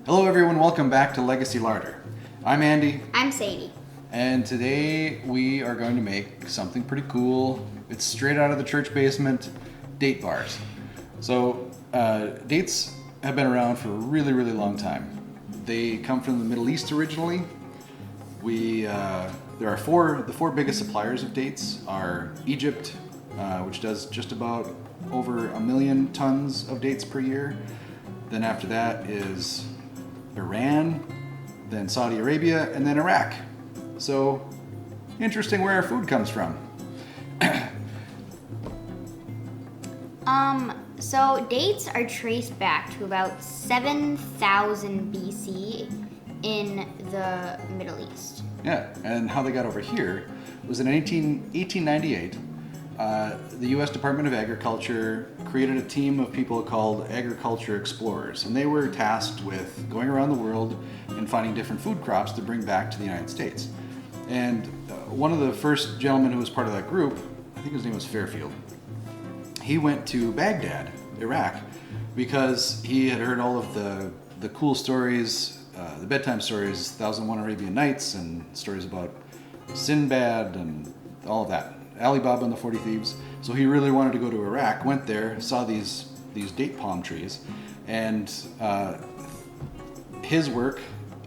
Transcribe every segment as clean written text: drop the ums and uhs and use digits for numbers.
Hello everyone, welcome back to Legacy Larder. I'm Andy, I'm Sadie. and today we are going to make something pretty cool. It's straight out of the church basement, date bars. So dates have been around for a really, really long time. They come from the Middle East originally. There are the four biggest suppliers of dates are Egypt, which does just about over 1 million tons of dates per year. Then after that is Iran, then Saudi Arabia, and then Iraq. So interesting where our food comes from. So dates are traced back to about 7,000 BC in the Middle East. Yeah, and how they got over here was in 1898, the U.S. Department of Agriculture created a team of people called agriculture explorers, and they were tasked with going around the world and finding different food crops to bring back to the United States. And one of the first gentlemen who was part of that group, I think his name was Fairfield, he went to Baghdad, Iraq, because he had heard all of the cool stories, the bedtime stories, 1001 Arabian Nights, and stories about Sinbad and all of that, Alibaba and the 40 Thieves. So he really wanted to go to Iraq, went there, saw these date palm trees, and his work,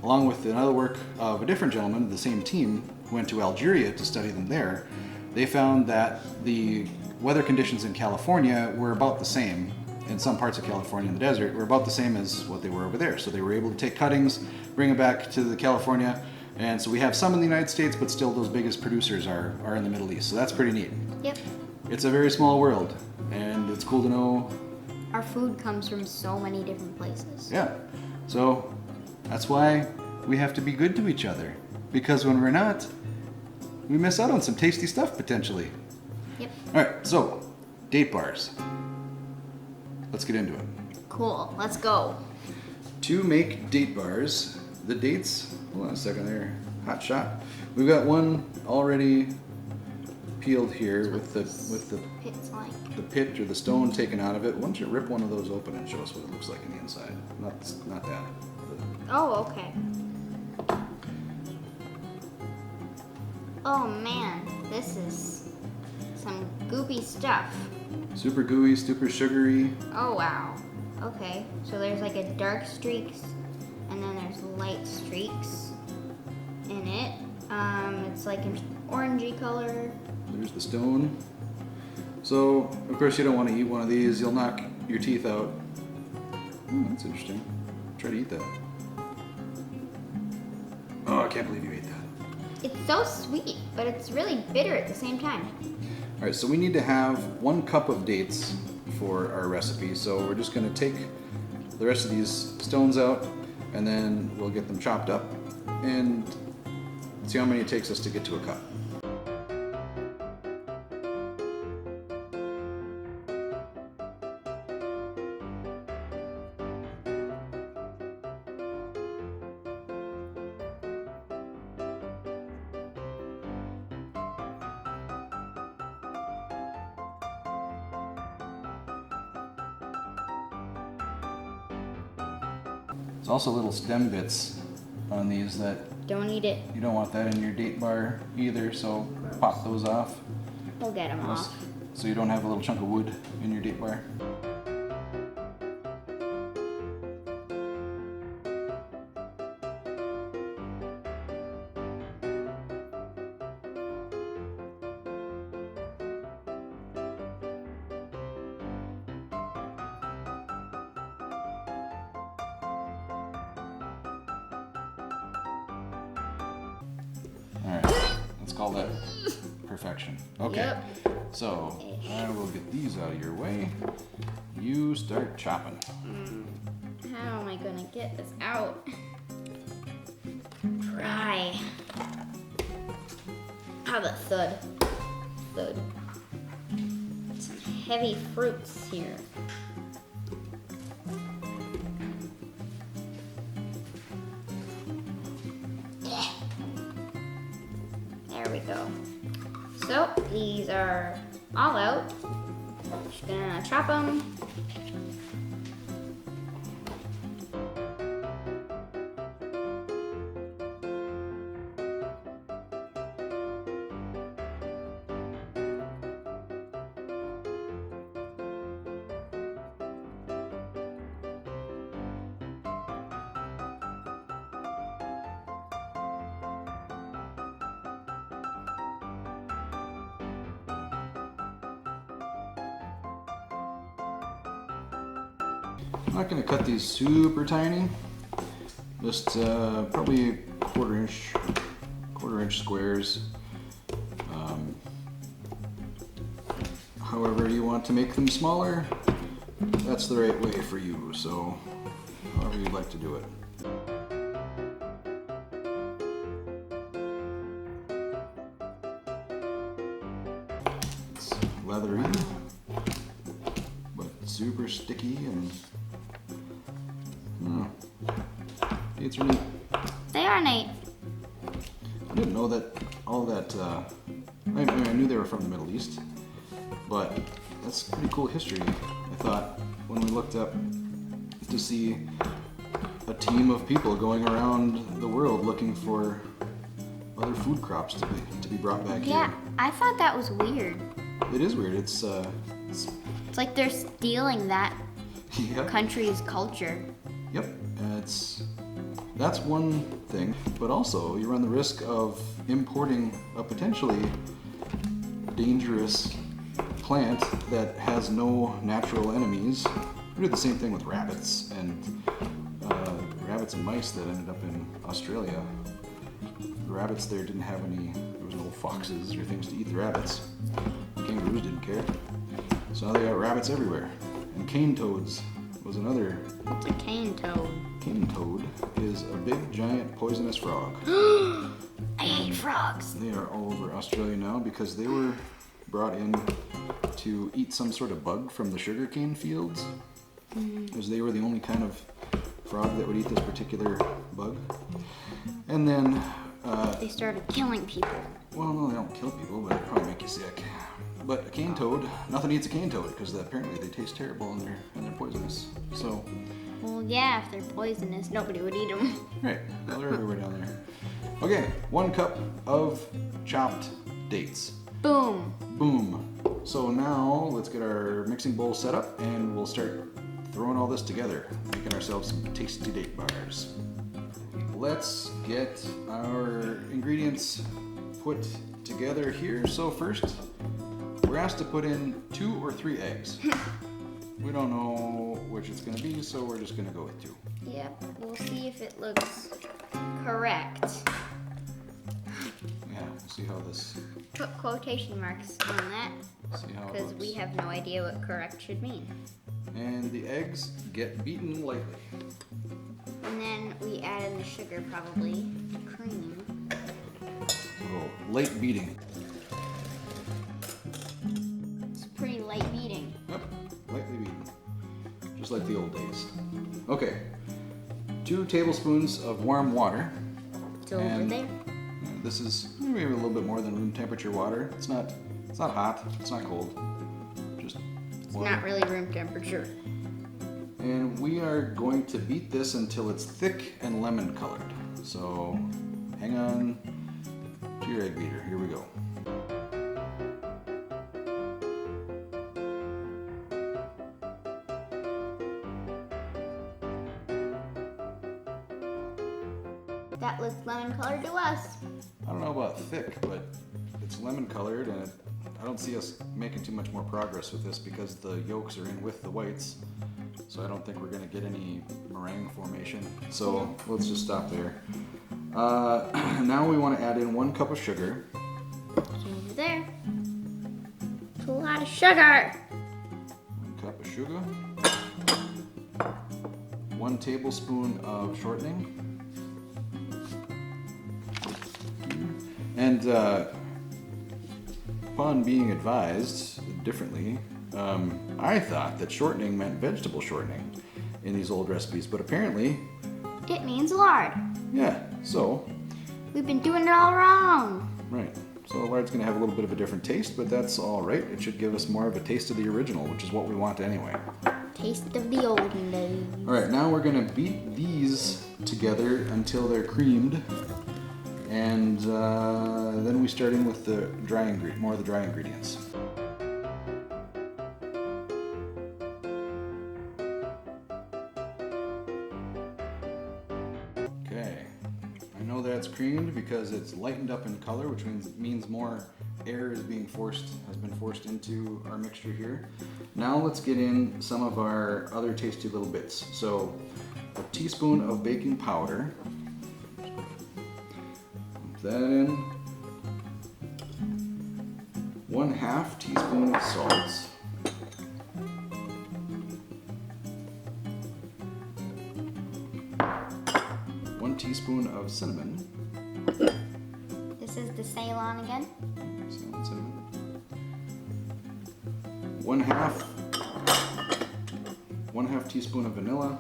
along with another work of a different gentleman, the same team, went to Algeria to study them there. They found that the weather conditions in California were about the same, in some parts of California in the desert, were about the same as what they were over there. So they were able to take cuttings, bring them back to the California, and so we have some in the United States, but still those biggest producers are in the Middle East. So that's pretty neat. Yep. It's a very small world, and it's cool to know. Our food comes from so many different places. Yeah. So that's why we have to be good to each other, because when we're not, we miss out on some tasty stuff potentially. Yep. All right, so date bars. Let's get into it. Cool. Let's go. To make date bars, the dates, hold on a second there, hot shot. We've got one already peeled here with the It's like. the pit or the stone taken out of it. Why don't you rip one of those open and show us what it looks like in the inside? Not that. Oh, okay. Oh man, this is some goopy stuff. Super gooey, super sugary. Oh wow. Okay, so there's like a dark streaks, and then there's light streaks in it. It's like an orangey color. There's the stone. So, of course, you don't want to eat one of these. You'll knock your teeth out. That's interesting. Try to eat that. Oh, I can't believe you ate that. It's so sweet, but it's really bitter at the same time. All right, so we need to have 1 cup of dates for our recipe. So we're just going to take the rest of these stones out, and then we'll get them chopped up and see how many it takes us to get to a cup. There's also little stem bits on these that Don't eat it. you don't want that in your date bar either, so pop those off We'll get them off. so you don't have a little chunk of wood in your date bar. Alright, let's call that perfection. Okay, Yep. so I will get these out of your way. You start chopping. How am I gonna get this out? Try. How the thud. Thud. Some heavy fruits here. There we go. So these are all out. Just gonna chop them. I'm not going to cut these super tiny. Just probably quarter inch squares. However you want to make them smaller, that's the right way for you. So however you'd like to do it. It's leathery, but super sticky and it's really. They are neat. I didn't know that all that. I knew they were from the Middle East, but that's pretty cool history. I thought when we looked up to see a team of people going around the world looking for other food crops to be brought back Yeah, here. I thought that was weird. It is weird. It's It's like they're stealing that yep. country's culture. Yep. That's one thing, but also you run the risk of importing a potentially dangerous plant that has no natural enemies. We did the same thing with rabbits and mice that ended up in Australia. The rabbits there didn't have there was no foxes or things to eat the rabbits. Kangaroos didn't care. So now they got rabbits everywhere. And cane toads was another. What's a cane toad? Cane toad is a big, giant, poisonous frog. I hate frogs. They are all over Australia now because they were brought in to eat some sort of bug from the sugarcane fields. Because they were the only kind of frog that would eat this particular bug. And then They started killing people. well, no, they don't kill people, but they probably make you sick. But a cane toad, nothing eats a cane toad because apparently they taste terrible and they're poisonous. So, Well, yeah, if they're poisonous, nobody would eat them. right, well, they're everywhere down there. Okay, 1 cup of chopped dates. Boom. Boom. So now let's get our mixing bowl set up and we'll start throwing all this together, making ourselves some tasty date bars. Let's get our ingredients put together here. So first, we're asked to put in 2 or 3 eggs. We don't know which it's gonna be, so we're just gonna go with 2. Yep, we'll see if it looks correct. Yeah, we'll see how this, Put quotation marks on that, see how it because looks. we have no idea what correct should mean. And the eggs get beaten lightly. And then we add in the sugar, probably, cream. Oh, late beating. It's pretty light beating. Yep, lightly beaten. Just like the old days. Okay, 2 tablespoons of warm water. It's over And there. This is maybe a little bit more than room temperature water. It's not hot, it's not cold. Just It's not really room temperature. And we are going to beat this until it's thick and lemon colored. So hang on to your egg beater. Here we go. That looks lemon colored to us. I don't know about thick, but it's lemon colored and I don't see us making too much more progress with this because the yolks are in with the whites. So I don't think we're gonna get any meringue formation. So let's just stop there. Now we wanna add in 1 cup of sugar. It's over there. It's a lot of sugar. 1 cup of sugar. 1 tablespoon of shortening. And upon being advised differently, I thought that shortening meant vegetable shortening in these old recipes, but apparently, It means lard. yeah, so, We've been doing it all wrong. right. So lard's gonna have a little bit of a different taste, but that's all right. It should give us more of a taste of the original, which is what we want anyway. Taste of the olden days. All right, now we're gonna beat these together until they're creamed. And then we start in with the more of the dry ingredients. Okay, I know that's creamed because it's lightened up in color, which means more air has been forced into our mixture here. Now let's get in some of our other tasty little bits. So a teaspoon of baking powder. Put that in. 1/2 teaspoon of salt. 1 teaspoon of cinnamon. This is the Ceylon again. Cinnamon. 1/2 teaspoon of vanilla.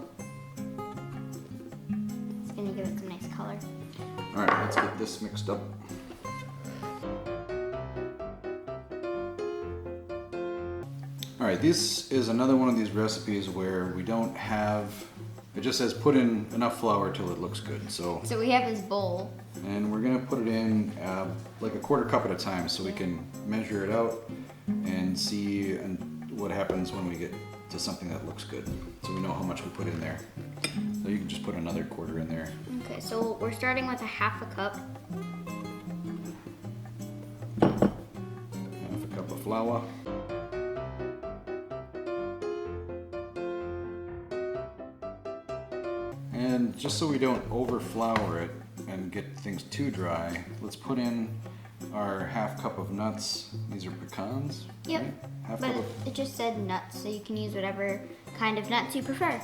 It's gonna give it some nice color. All right, let's get this mixed up. All right, this is another one of these recipes where we don't have, it just says put in enough flour till it looks good. So we have this bowl. and we're gonna put it in like a 1/4 cup at a time so we can measure it out and see what happens when we get to something that looks good. So we know how much we put in there. So you can just put another 1/4 in there. Okay, so we're starting with 1/2 cup. 1/2 cup of flour. And just so we don't over flour it and get things too dry, let's put in our 1/2 cup of nuts. These are pecans. Yep. Right? 1/2 But cup it just said nuts, so you can use whatever kind of nuts you prefer.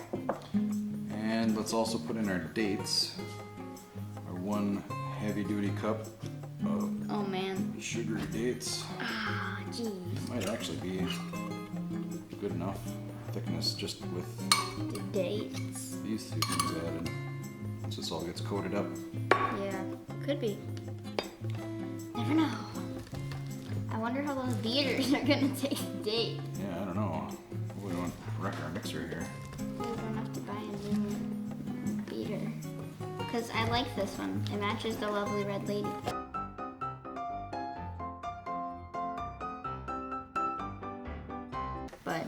and let's also put in our dates. Our 1 heavy-duty cup of Oh man. sugary dates. Ah, jeez. Might actually be good enough thickness just with The dates. these 2 things added. Once this all gets coated up. Yeah, could be. Never know. I wonder how those beaters are gonna taste date. Yeah, I don't know. We don't wreck our mixer here. We don't have to buy a new beater. Because I like this one. It matches the lovely red lady. But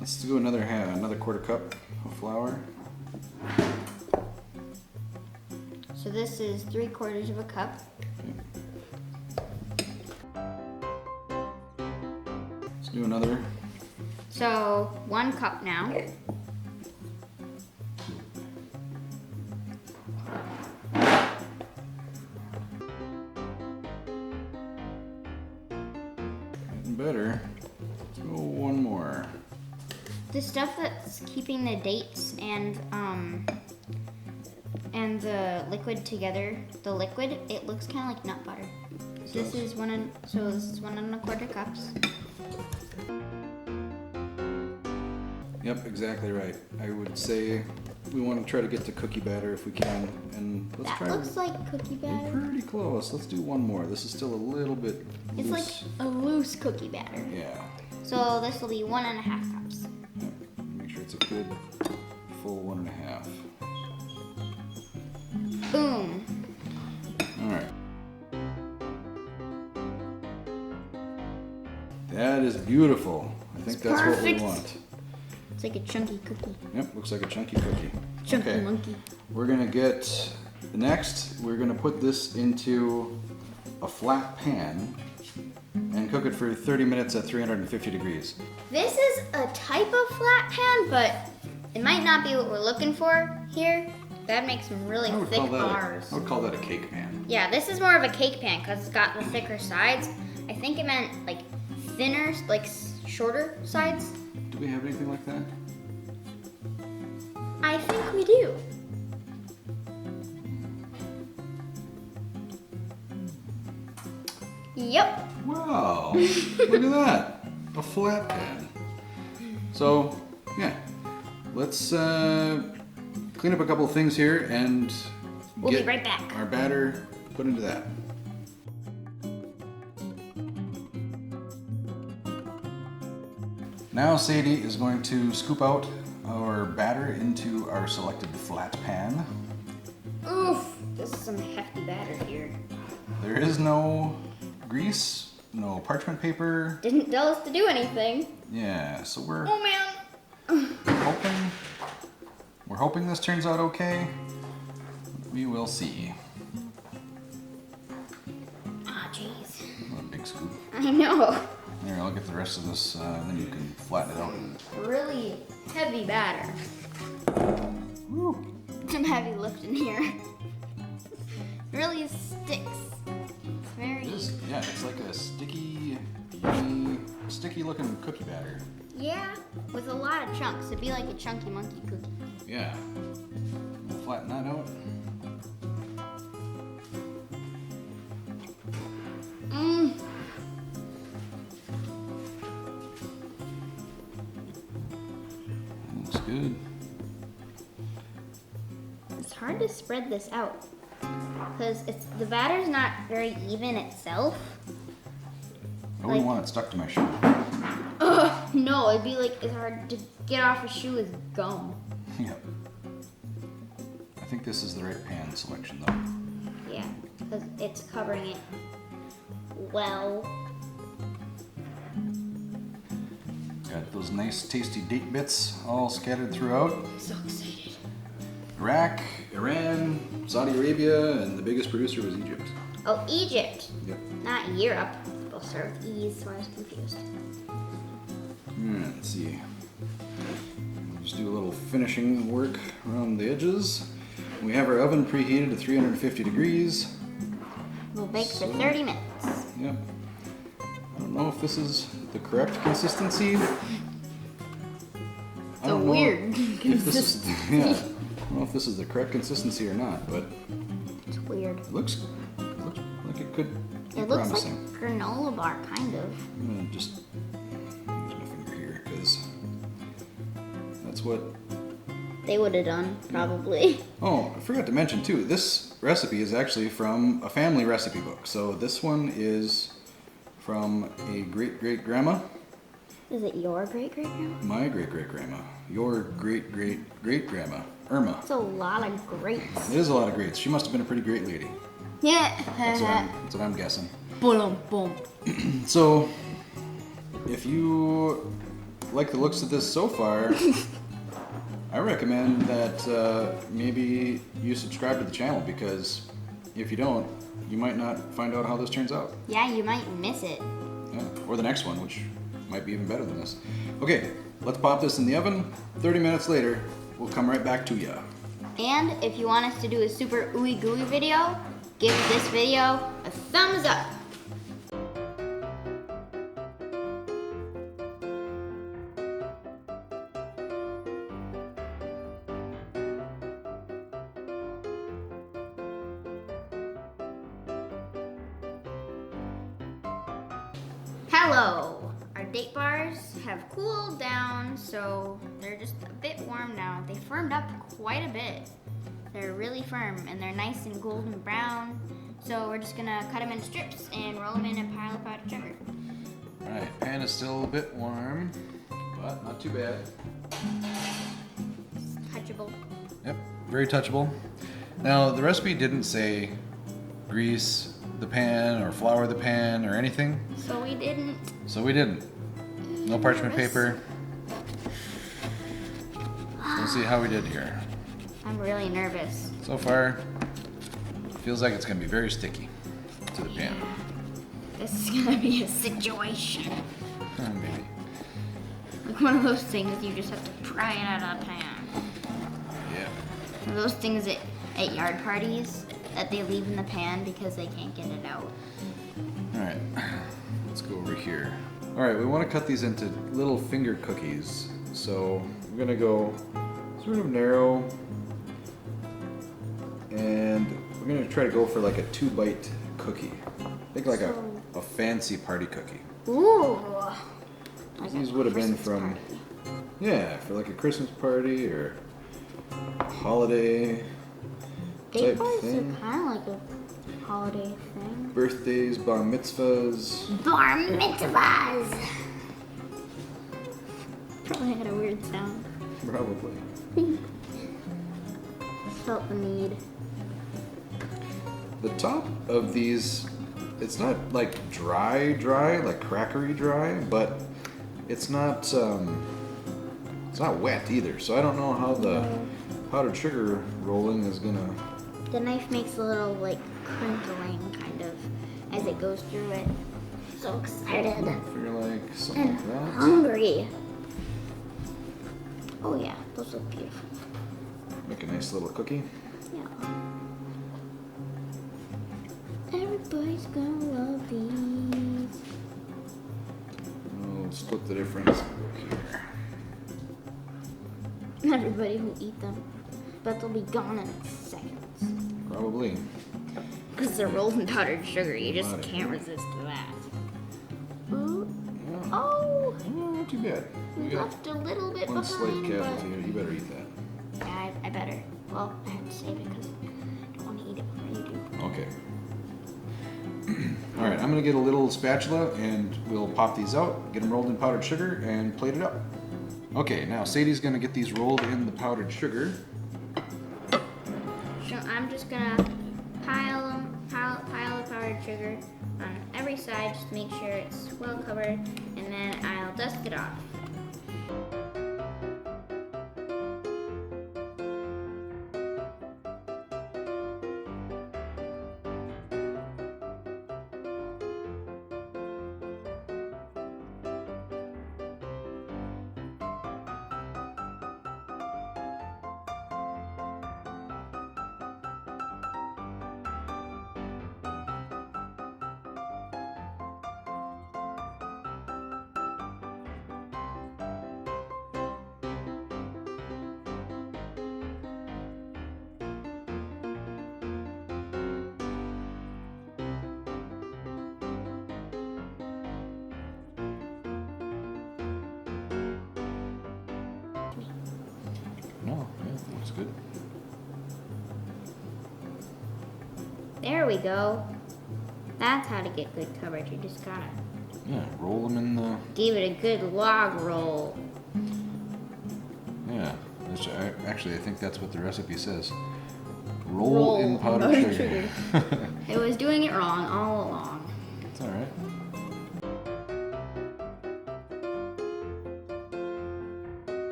Let's do another 1/4 cup of flour. so this is 3/4 of a cup. Let's do another. So 1 cup now. Getting better. Let's go 1 more. The stuff that's keeping the dates and the liquid together, the liquid, it looks kind of like nut butter. So this is 1 1/4 cups. Yep, exactly right. I would say we want to try to get to cookie batter if we can, and let's That try. looks like cookie We're batter. pretty close. Let's do 1 more. This is still a little bit It's like loose. a loose cookie batter. Yeah. So this will be 1.5 cups. Yep. Make sure it's a good full 1.5. Boom. All right. That is beautiful. I think It's that's perfect. what we want. It's like a chunky cookie. Yep, looks like a chunky cookie. Chunky Okay. monkey. We're gonna get, next, we're gonna put this into a flat pan and cook it for 30 minutes at 350 degrees. This is a type of flat pan, but it might not be what we're looking for here. That makes some really thick bars. I would call that a cake pan. Yeah, this is more of a cake pan because it's got the thicker sides. I think it meant like thinner, like shorter sides. Do we have anything like that? I think we do. Yep. Wow, look at that. A flat pan. So, yeah, let's clean up a couple of things here and We'll get be right back. our batter put into that. Now Sadie is going to scoop out our batter into our selected flat pan. Oof, this is some hefty batter here. There is no grease, no parchment paper. Didn't tell us to do anything. Yeah, so we're Oh man. hoping this turns out okay. We will see. Ah, jeez. What a big scoop. I know. Here, I'll get the rest of this, then you can flatten it out. Really heavy batter. Woo. Some heavy lifting here. Really sticks. It's very. Yeah, it's like a sticky, yummy, sticky-looking cookie batter. Yeah, with a lot of chunks. It'd be like a chunky monkey cookie. Yeah. I'll flatten that out. Mmm. Looks good. It's hard to spread this out because the batter's not very even itself. I wouldn't want it stuck to my shoe. Ugh, no, it'd be like as hard to get off a shoe as gum. Yep. I think this is the right pan selection, though. Yeah, because it's covering it well. Got those nice, tasty date bits all scattered throughout. I'm so excited. Iraq, Iran, Saudi Arabia, and the biggest producer was Egypt. Oh, Egypt, Yep. not Europe. Both start with E's, so I was confused. Let's see. We'll just do a little finishing work around the edges. We have our oven preheated to 350 degrees. We'll bake for 30 minutes. Yep. I don't know if this is the correct consistency. I don't know weird if this is, yeah. I don't know if this is the correct consistency or not, but It's weird. it looks like it could be It looks promising. like granola bar, kind of. I'm gonna just use my finger here because that's what. They would have done, probably. Oh, I forgot to mention too. This recipe is actually from a family recipe book. So this one is from a great-great-grandma. Is it your great-great-grandma? My great-great-grandma. Your great-great-great-grandma. Irma. That's a lot of greats. It is a lot of greats. She must have been a pretty great lady. Yeah. That's what I'm guessing. Boom, boom. So, if you like the looks of this so far, I recommend that maybe you subscribe to the channel, because if you don't, you might not find out how this turns out. Yeah, you might miss it. Yeah. Or the next one, which might be even better than this. Okay, let's pop this in the oven. 30 minutes later, we'll come right back to ya. And if you want us to do a super ooey gooey video, give this video a thumbs up. Hello! Our date bars have cooled down, so they're just a bit warm now. They firmed up quite a bit. They're really firm and they're nice and golden brown. So we're just gonna cut them in strips and roll them in a pile of powdered sugar. Alright, pan is still a bit warm, but not too bad. Touchable. Yep, very touchable. Now, the recipe didn't say grease the pan or flour the pan or anything, So we didn't. so we didn't. No parchment paper. Let's see how we did here. I'm really nervous. So far, feels like it's gonna be very sticky to the pan. This is gonna be a situation. Maybe. Like one of those things you just have to pry it out of the pan. Yeah. One of those things at yard parties that they leave in the pan because they can't get it out. Alright, let's go over here. Alright, we want to cut these into little finger cookies. So we're gonna go sort of narrow, and we're gonna try to go for like a 2-bite cookie. Think like a fancy party cookie. Ooh. Like These a would have been Christmas from, party. yeah, for like a Christmas party or a holiday Date type bars are thing. kind of like a holiday thing. Birthdays, bar mitzvahs. Bar mitzvahs. Probably had a weird sound. Probably. Felt the need. The top of these, it's not like dry, like crackery dry, but it's not wet either. So I don't know how the powdered sugar rolling is gonna. The knife makes a little like crinkling kind of as it goes through it. so excited. I feel like something And like that. hungry. Oh yeah, those look beautiful. Make a nice little cookie. Yeah. Everybody's gonna love these. We'll split the difference here. Everybody will eat them, but they'll be gone in seconds. Probably. Because they're rolled in powdered sugar, you just Outta can't here. resist that. Ooh. Yeah. Oh, Not too bad. we We got left a little bit one slight behind, but casualty here. You better eat that. yeah, I better. Well, I have to save it because I don't want to eat it before you do. Okay. All right, I'm gonna get a little spatula and we'll pop these out, get them rolled in powdered sugar, and plate it up. Okay, now Sadie's gonna get these rolled in the powdered sugar. So I'm just gonna pile the powdered sugar on every side just to make sure it's well covered, and then I'll dust it off. No, yeah, looks good. There we go. That's how to get good coverage. You just gotta Yeah, roll them in the. give it a good log roll. Yeah, actually, I think that's what the recipe says. Roll in powdered sugar. It was doing it wrong all along. It's all right.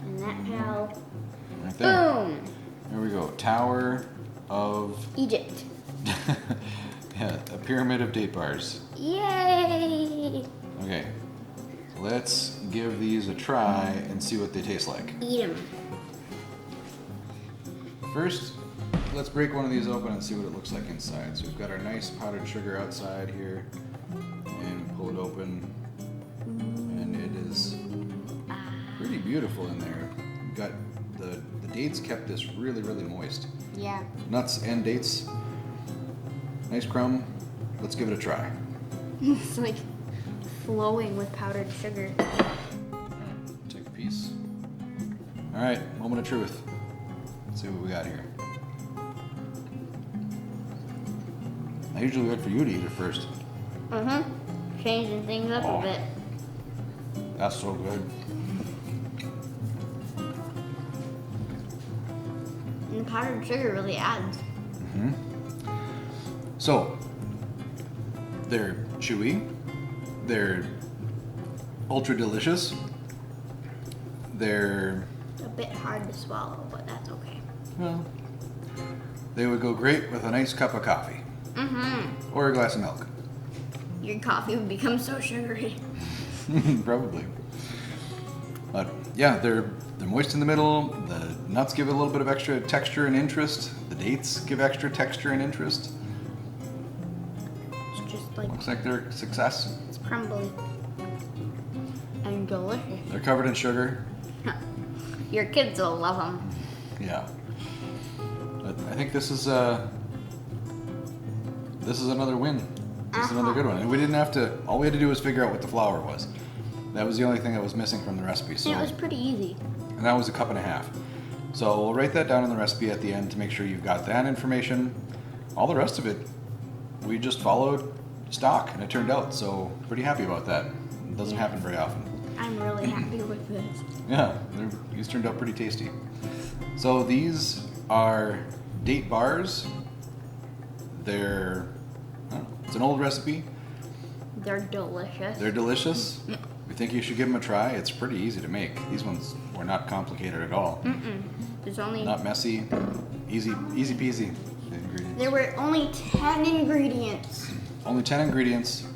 And that how, Right there. boom, There we go. Tower of. Egypt. Yeah, a pyramid of date bars. Yay! Okay, let's give these a try and see what they taste like. Eat 'em. First, let's break one of these open and see what it looks like inside. So we've got our nice powdered sugar outside here, and pull it open, and it is pretty beautiful in there. We've got the dates kept this really, really moist. Yeah. Nuts and dates. Nice crumb. Let's give it a try. It's like flowing with powdered sugar. Take a piece. All right, moment of truth. Let's see what we got here. I usually wait for you to eat it first. Changing things up a bit. That's so good. And the powdered sugar really adds. So, they're chewy, they're ultra delicious, they're, A bit hard to swallow, but that's okay. well, they would go great with a nice cup of coffee or a glass of milk. Your coffee would become so sugary. Probably. But yeah, they're moist in the middle, the nuts give it a little bit of extra texture and interest, the dates give extra texture and interest. It's just like, Looks like they're a success. it's crumbly. And delicious. They're covered in sugar. Your kids will love them. Yeah. But I think this is another win. This is another good one. And we didn't have to, all we had to do was figure out what the flour was. That was the only thing that was missing from the recipe. So, It was pretty easy. and that was a cup and a half. So we'll write that down in the recipe at the end to make sure you've got that information. All the rest of it, we just followed stock and it turned out. So pretty happy about that. It doesn't happen very often. I'm really happy with this. Yeah, these turned out pretty tasty. So these are date bars. They're, I don't know, it's an old recipe. They're delicious. They're delicious. We think you should give them a try. It's pretty easy to make. These ones were not complicated at all. There's only Not messy. Easy peasy. The ingredients. there were only 10 ingredients. Only 10 ingredients.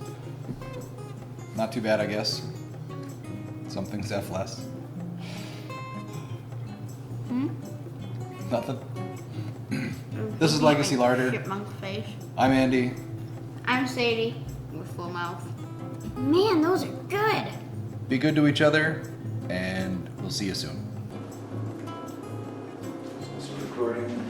Not too bad, I guess. Some things have less. Nothing. This is Legacy Larder. Chipmunk face. I'm Andy. I'm Sadie with full mouth. Man, those are good. Be good to each other, and we'll see you soon. Recording.